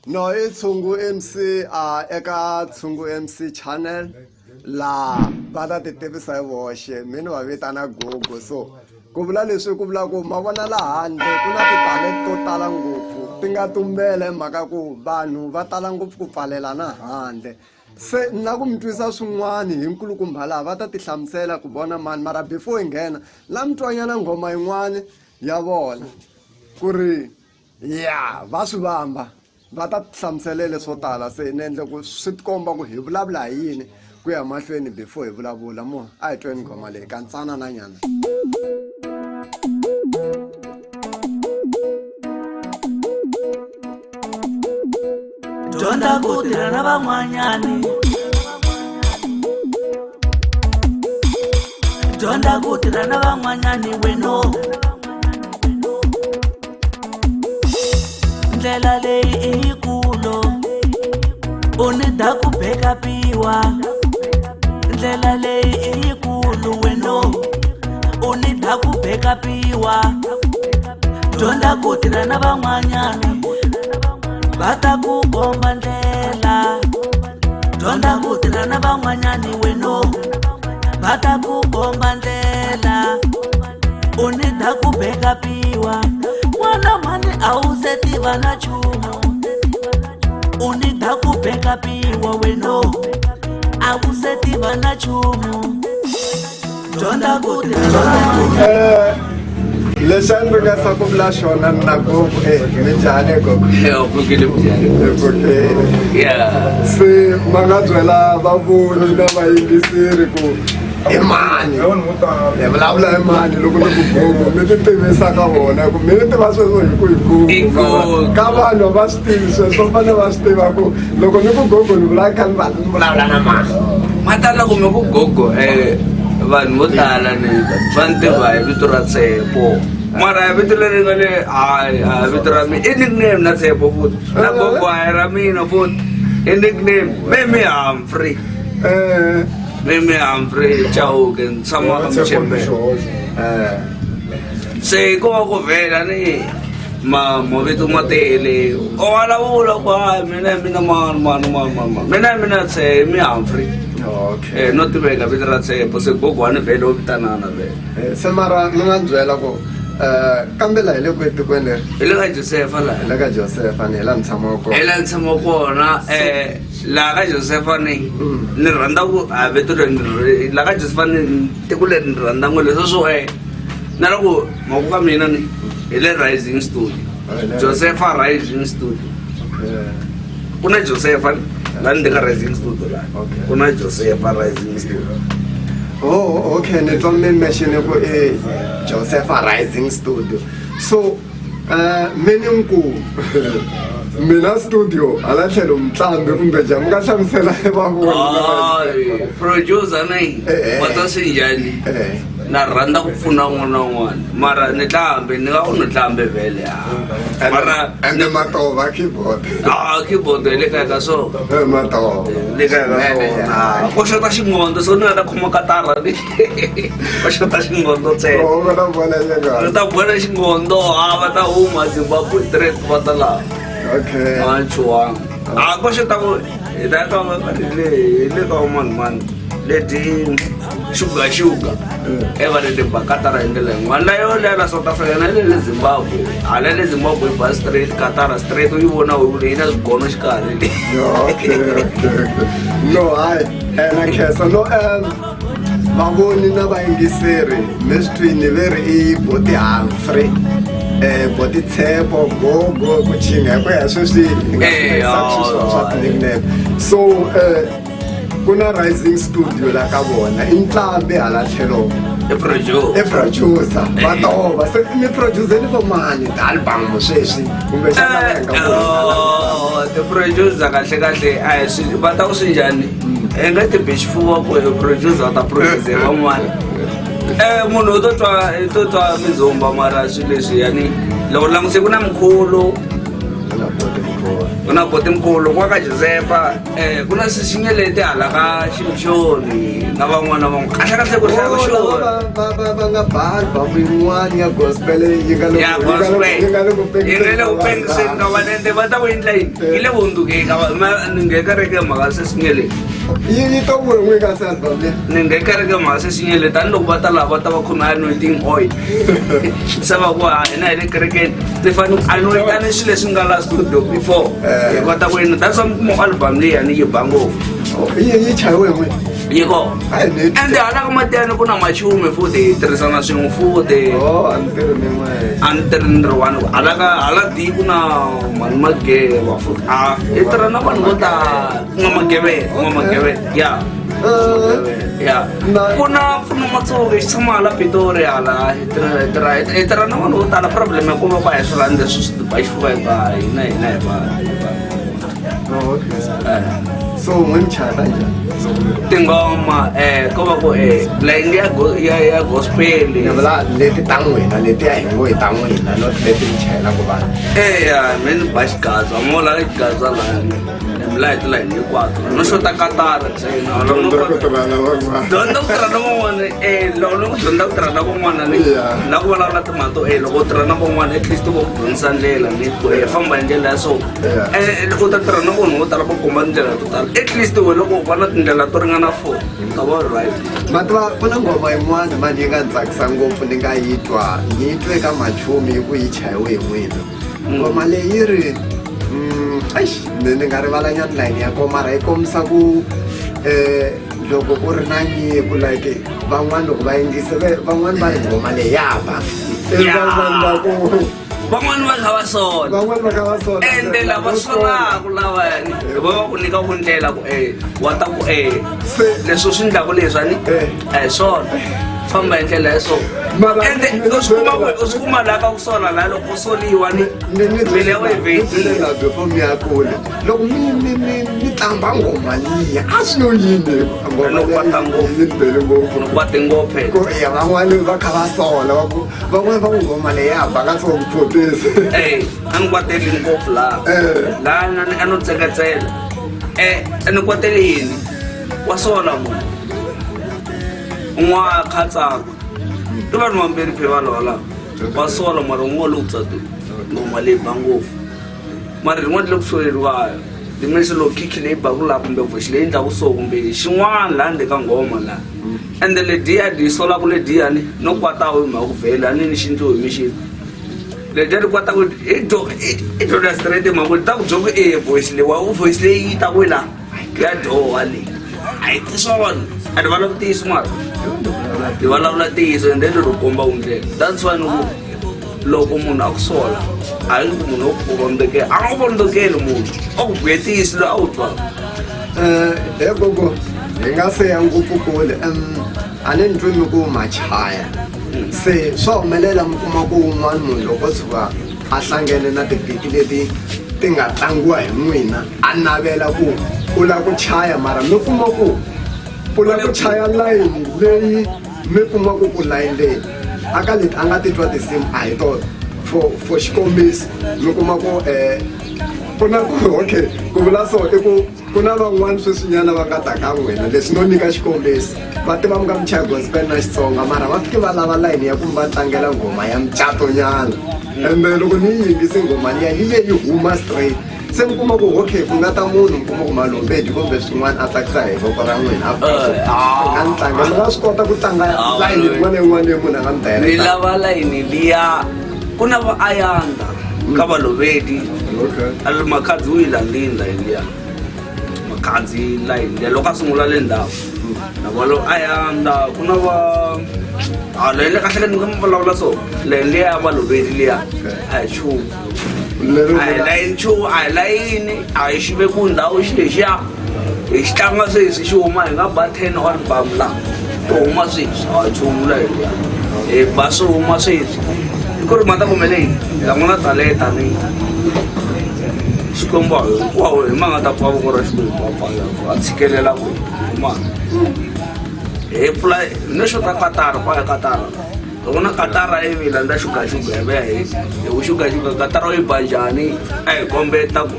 No, i Tshungu MC eka Tshungu MC channel la va ta ti tivisa hi voxe mina va vitana Gogo so ku vula leswi ku vula ku ma vona laha handle ku na titalenta to tala ngopfu ti nga tumbela hi mhaka ku vanhu va tala ngopfu ku pfalelana handle se na ku mi twisa swin'wana hi nkulukumba laha va ta ti hlamusela ku vona mani mara before hi nghena la mi twanyana nghoma yin'wana ya vona ku ri ya va swi vamba va ta hlamuselele swo tala se ni endle ku swi tikomba ku hi vulavula hi yini ku ya mahlweni before hi vulavula mo a hi tweni nghoma leyi ka ntsana na nyana dyondza ku tirha na van'wanyani dyondza ku tirha na van'wanyani weno ndlela leyi i yikulu u nida ku backupiwa ndlela leyi i yikulu weno u nida ku backupiwa dyondza ku tirha na van'wanyani va ta ku komba ndlela dyondza ku tirha na van'wanyani weno va ta ku komba ndlela u nida ku backupiwa n'wana mani a wu se tiva na nchumu u nida ku backupiwa weno a wu se tiva na nchumu dyondza ku tirha lexi a ni ringesa ku vula xona na Gogo minjhani Gogo se ma nga byela vavoni na vayingiseri ku i mani hi vulavula hi mani loko ni ku Gogo mi ti tivisa ka vona ku mi ni tiva sweswo hi ku Gogo ka vanhu va swi tivi sweswo fane va swi tiva ku loko ni ku Gogo ni vula kha ni vulavula na mani matala ku mi ku Gogo vanhu vo tala ni va ni tiva hi vito ra Tshepo mara vito leri nga le hayi vito ra mina i nickname na Tshepo futhi na Gogo a hi ra mina futhi i nickname Mimi Humphrey Mimi Humphrey Chauke ni tshama ka Mchembele se ko va ku vhela ni mavito ma tele o vulavula ku hayi mina mina Mimi Humphrey okay no tiveka vito ra Tshepo se Gogo wa ni vhele o vitanana vele se mara mi nga ni byela ku kambe laha hi le ku etikweni leri hi le ka Josefa laha hi le ka Josefa ni hi laha ni tshamaka kona hi laha ni tshamaka kona laha ka Josefa ni rhandza ku vito leri laha ka Josefa ni tiko leri ni rhandza ngo leswo swo na loko maku ka mina ni hi le Rising Studio Josefa Rising Studio ku na Josefa laha ni ka Rising Studio laha ku na Josefa Rising Studio oh okay ni twa mi mention ku Josefa Rising Studio so meaning mina studio ala tlhelo mutlambi kumbe jamu ka hlamusela vavoni producer nayi wa ta swi njhani na rhandza ku pfuna un'wana na un'wana mara ni tlambe ni nga ku ni tlambe vhele mara ende matova keyboard keyboard hi le kaya ka so matova le kaya ka so ko xota xingondo so ni nga ta khoma katara ni ko xota xingondo ntsena nga ta vona ni ta vona xingondo va ta huma Zimbabwe Trade va ta laha okay chuwanga ko xota ku hi ta ka hi le ka mani leti sugar eva le bakatara ndele ngwana yo le la South Africa na le Zimbabwe ala le Zimbabwe bus straight katara straight u vona u le ina swigono xikarhi okay no na khesa no vavoni na vayingiseri mi swi twini ve ri i Boti Humphrey Boti Tshepo Gogo ku chinga ku ya sweswi swa nickname so ku na Rising Studio la ka vona i ntlambi hala tlhelo e producer va tova se mi producer ni vo mani album sweswi kumbe the producer kahle a hi swi va ta ku swi njhani nga ti bixifuwa ku producer ta producer van'wana munhu u to twa mizomba mara swilo leswi yani loko languse ku na mkhulu ku kuna kotimkhulu kwaka Josefa kuna sisinyelete hala ka Shimshoni na van'wana kahle kahle ku hlaya xona va nga bhali babu yin'wana ya gospel yi nga ya gospel yi nga le ku pengiseni ka vanende va ta ku endla yini yi le vundukeni ka ni nge kereke mhaka sisinyelete yi to n'we ka se album leyi ni nge kereke mhaka sisinyelete tanihiloko va ta lava va ta va khome anointing oil se va ku hina hi le kerekeni ni fanele ku anointani swilo leswi nga la studio before hi kota ku yini that's mo album leyi yani yi ba ngopfu yi chayiwe n'we yiko ende hala ka matiyani ku na machume futhi hi tirhisana swin'we futhi a ni tirhi ni n'we a ni tirhi ni ri one hala di ku na mani mageve wa futhi hi tirha na vanhu vo ta n'wamageve ya ku na mpfuno matsoka hi tshama hala Pitori hala hi tirha na vanhu vo tala problem ya ku va hi swilani leswi swi ba xifuva hina hi va so n'we mi chaya njhani tingoma ko va ku layini ya gospel ni vula leti ta n'wina leti ya hi ngo hi ta n'wina not leti mi chayelaka vanhu eya me ni ba xigaza mo la xigaza lani laha ti layini hinkwato no xota katara ntsena dyondza ku tirha na van'wana loko ni ku dyondza ku tirha na van'wana ni na ku vulavula timhaka to loko u tirha na van'wana at least vo ku dyondzisa ndlela ni ku famba hi ndlela ya so u ta tirha na vanhu vo tala va komba tindlela to tala at least we loko u va na tindlela to ringana 4 ta va right mativa ku na ngoma yin'wana mani yi nga ni tsakisa ngopfu ni nga yi twa yi twe ka machumi hi ku yi chayiwe hi n'wina ngoma leyi yi ri ni nga rivalanyani layini ya ko mara yi kombisa ku loko ku ri na nyiko like van'wani loko va yingise van'wani va ri ngoma leyi ya ba van'wani va ku van'wani va kha va sola van'wani va kha va sola ende lava solaka lavayani va va ku nyika ku ndlela ku wa ta ku leswi swi endlaku leswani swona famba hi ndlela ya so ende u swi kuma laha ka ku sola laha loko u soliwa ni mbilu ya wena yi vekile before mi ya kule loko mi tlamba ngoma liya a swi yo yini ni bele ngopfu ni kwate ngopfu van'wani va kha va sola van'wani va ku ngoma leyi ya ba ka tsongo photesi a ni kwateli ngopfu laha a no tseketsela ni kwatele yini wa sola munhu un'wana a kha tsaka i vanhu vambirhi phe va lola va sola mara un'wana lowu tsati ngoma leyi ba ngopfu mara rin'wana le ku soleriwayo dimesi loko khikhi leyi baku laha kumbe voxi leyi endlaku so kumbe xin'wana laha ndzeni ka nghoma laha ende lediya di solaku lediyani no kwatawu hi mhaka ku vhela ni ni xindliwe hi mixini lediya ri kwataku i dyondza straight mhaka ku ta ku byoku voice leyiwa voice leyi yi ta ku laha ya dyoha leyi a yi tiswona a ni vulavula tiyiso mara hi vulavula tiyiso ende lero komba wu ndlela that's why ni ku loko munhu a ku sola a yi ku munhu a nga vondzokeli munhu a ku buye tiyiso loyi a wu twaka he gogo hi nga se ya ngopfu kule a ni ni twi mi ku machaya se swa humelela mi kuma ku un'wana munhu loko tshuka a hlangene na tibiti leti ti nga tlangiwa hi n'wina a navela ku u lava ku chaya mara mi kuma ku u lava ku chaya layini leyi mi kumaku ku layini leyi aka leti a nga titwa tinsimu a hi tona for xikombiso mi kuma ku ku na ku okay ku vula so i ku ku na van'wani sweswinyana va nga ta ka n'wina leswi no nyika xikombiso va tiva mi nga mi chaya gospel na Xitsonga mara va fike va lava layini ya ku va tlangela ngoma ya mucatonyana ende loko ni yi yingise ngoma liya yi ye yi huma straight se mi kuma ku okay ku nga ta munhu mi kuma ku malombedi kumbe swin'wana a tsakisa hi voko ra n'wina nga ni tlanga mi nga swi kota ku tlanga layini yin'wana yin'wana leyi munhu a nga mi dayela ni lava layini liya ku na va ayanda ka valovedi makhadzi wu yi landini layini liya makhadzi layini liya loko a sungula le ndhawu na valo ayanda ku na va leyi le kahleke ni nga mi vulavula so layini liya ya valovedi liya a hi chumu a hi layini nchumu a hi layini a hi xive ku ndhawu xilexiya hi xi tlanga sweswi xi huma hi nga ba 10 wa ribam laha to huma sweswi a hi chumu layini liya hi ba swi huma sweswi i ku ri mata kumeleyi hi lan'wana talenta ni xikomba hinkwawo hi ma nga ta pfa voko ra xikwembu a pfala a tshikelela ku huma hi pfula no xota katara kwaya katara loko na katara yi vila nda xugaxuga hi vuya hi vuxugaxuga katara yi ba njhani a hi kombeta ku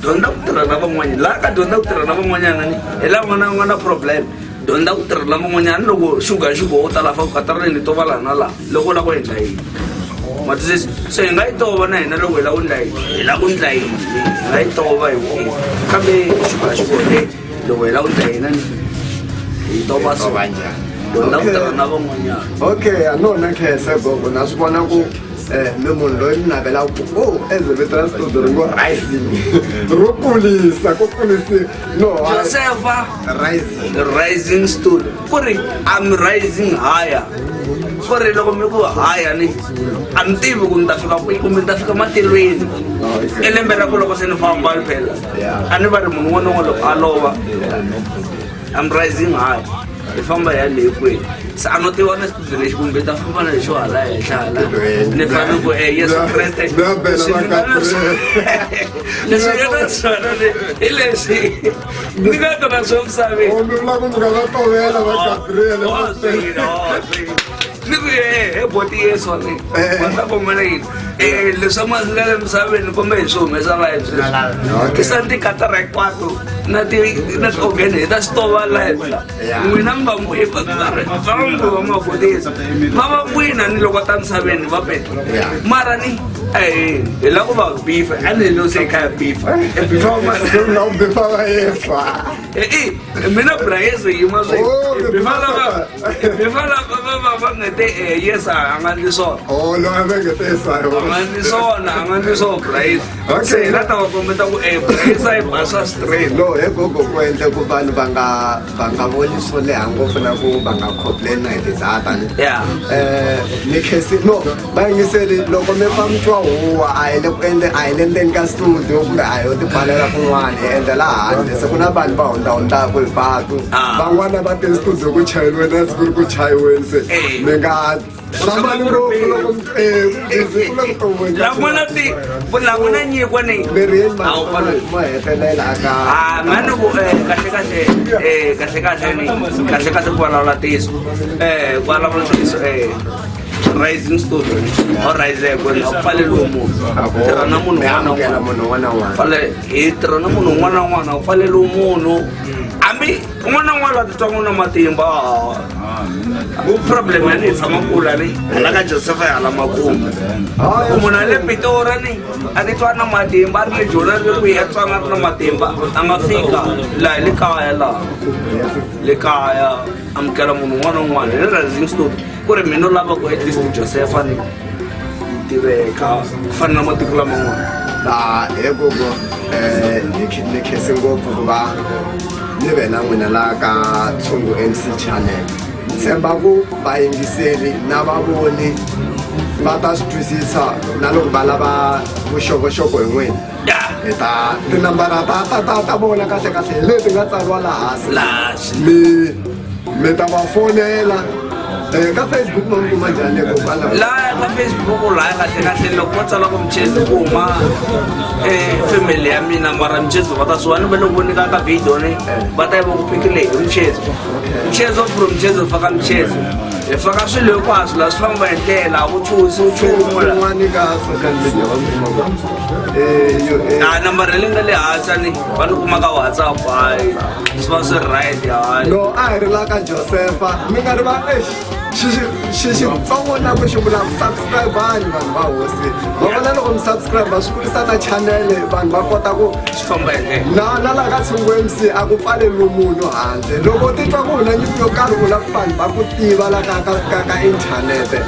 dyondza ku tirha na van'wanyana laha ka dyondza ku tirha na van'wanyana ni hi la n'wana problem dyondza ku tirha na van'wanyana loko xuga xugo u ta lafa ku katareni to va laha na laha loko u lava ku endla yini matwisisi so hi nga yi tova na hina loko hi lava ku endla yini hi lava ku endla yini hi nga yi tova hi vona kambe xuga xugo loko hi lava ku endla yina ni hi tova so dyondza ku tirha na van'wanyana okay anona khese gogo na swi vona ku mi munhu loyi mi navelaka ku eze veteran studio ri ngo rising ro kulisa ku kulisi no Josefa rising studio ku ri I'm rising higher ku ri loko mi ku higher ni a mi tivi ku ni ta fika kwihi kumbe ni ta fika matilweni lembe ra ku loko se ni famba phela a ni va ri munhu un'wana na un'wana loko a lova I'm rising higher hi famba ya leyi kwihi se a no tiva na studio lexi kumbe ta famba na lexo hala henhla hala ni fanele ku yesu kreste leswi nga na swona hi leswi ni nga tona swo misaveni ni ku he boti yesu ni wanta komana yini leswi nga le misaveni kumbe hi swi humesa live ke santi katara hinkwato na ti-organ hi ta swi tova live n'wina mi va muvambi va mabodisi va va n'wina ni loko ta misaveni va peta mara ni hi la ku va bifa a ni lo se kha bifa bifa va yefa mina bra yesu yima swi bifa lava va nga te yesa a nga ni swona lo aveketesa a nga ni swona bra yesu se hi la ta va kombeta ku bra yesu a yi basa straight no he gogo ku endle ku vanhu va nga voni swo leha ngopfu na ku va nga complain na hi tidata ni ni khesi no va yingiseli loko mi fa mi twa huwa a hi le ku a hi le ndzeni ka studio kumbe a hi yo tipfalela kun'wana hi endla laha handle se ku na vanhu va hundzahundzaka hi patu van'wana va te studio ku chayiweni a siku ri ku chayiweni se mi nga hlambani ngopfu loko languna nyikwa ni miriyeni ma hetelela aka mani ku kahle ku vulavula tiso ku vulavula tiso rising studio or rise ku pfaleliwe munhu tirha na munhu un'wana na un'wana hi tirha na munhu un'wana na un'wana u pfaleliwe munhu hambi un'wana na un'wana la titwa n'wi na matimba problem ya ni hi tshama kula ni hala ka Josefa ya hala makumu ku munhu a le Pitora ni a ni twa na matimba a ri le jona ri ku ya twa nga ri na matimba a nga fika laha le kaya laha le kaya amukela munhu un'wana na un'wana hi rising studio ku ri mina u lava ku at least Josefa ni tiveka ku fana na matiko laman'wana he gogo ni khese ngopfu ku va ni ve na n'wina laha ka Tshungu MC channel tshemba ku vayingiseli na vavoni va ta swi twisisa na loko va lava vuxokoxoko hi n'wina hi ta tinambara ta vona kahle hi leti nga tsariwa laha hansi mi ta va fonela ka Facebook ma kuma njhani laha ka Facebook laha kahle loko va tsala ku Mchezo ku huma family ya mina mara Mchezo va ta swi vona va loko vonika ka video ni va ta yi va ku pikile hi Mchezo from Mchezo faka Mchezo hi faka swilo hinkwaswo laha swi famba hi ndlela vuchusi un'wani ka social media va kuma nambara leyi nga le hansi ni va ni kuma ka WhatsApp hayi swi va swi right hayi no a hi ri laha ka Josefa mi nga ri va xitsongo na ku xi vulaka subscribe-ani vanhu va hosi va vona loko mi subscribe va swi kurisa na channel vanhu va kota ku swi famba hi ndlela na laha ka Tshungu MC a ku pfaleliwi munhu handle loko titwa ku huna nyiko yo karhi u lava vanhu va ku tiva laha ka inthanete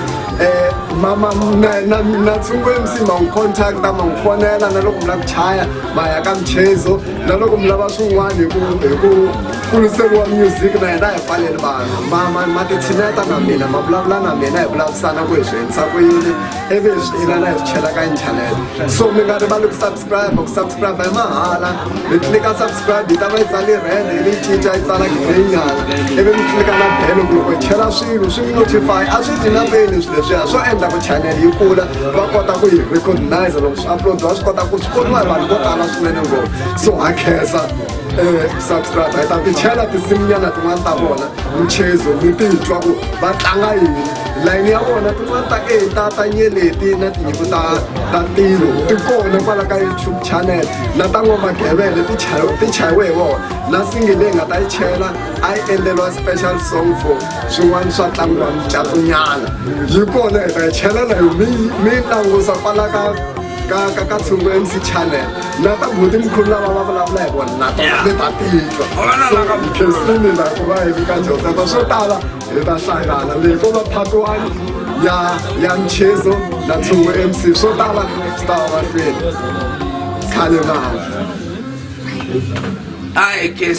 na Tshungu MC ma n'wi contacta ma n'wi fonela na loko mi lava ku chaya ma ya ka Mchezo na loko mi lava swin'wana hi ku kuriseriwa music na yena hi pfaleli vanhu ma titshineta na mina ma vulavula na mina hi vulavisana ku hi swi endlisa ku yini ivi hi swi ina na hi swi chela ka inthanete so mi nga rivali ku subscribe hi mahala mi tlilika subscribe yi ta va yi tsali red yi ni cinca yi tsala green nyana ivi mi tlilika na bell ku loko hi chela swilo swi notify a swi dyi na peni swilo leswiya swo endla ku channel yi kula va kota ku yi recognize loko swi upload-iwa swi kota ku swi voniwa hi vanhu vo tala swinene ngopfu so ha khensa subscribe hi ta ti chela tinsimunyana tin'wana ta vona mchezo mi titwa ku va tlanga yini layini ya vona tin'wana ta nyeleti na tinyiko ta tilo ti kona kwala ka YouTube channel na ta N'wamagevele ti chayiwe hi vona na single leyi nga ta yi chela a yi endleriwa special song for swin'wana swa tlangiwa micatunyana yi kona hi ta yi chelela hi mi langusa kwala ka Tshungu MC channel na ta buti mkhulu lava va vulavula hi vona na tona mi ta titwa so khensini la ku va hi vika Joseph swo tala hi ta hlangana leyi ko va part 1 ya mchezo na Tshungu MC swo tala swi ta va mahlweni khale mama Ai, que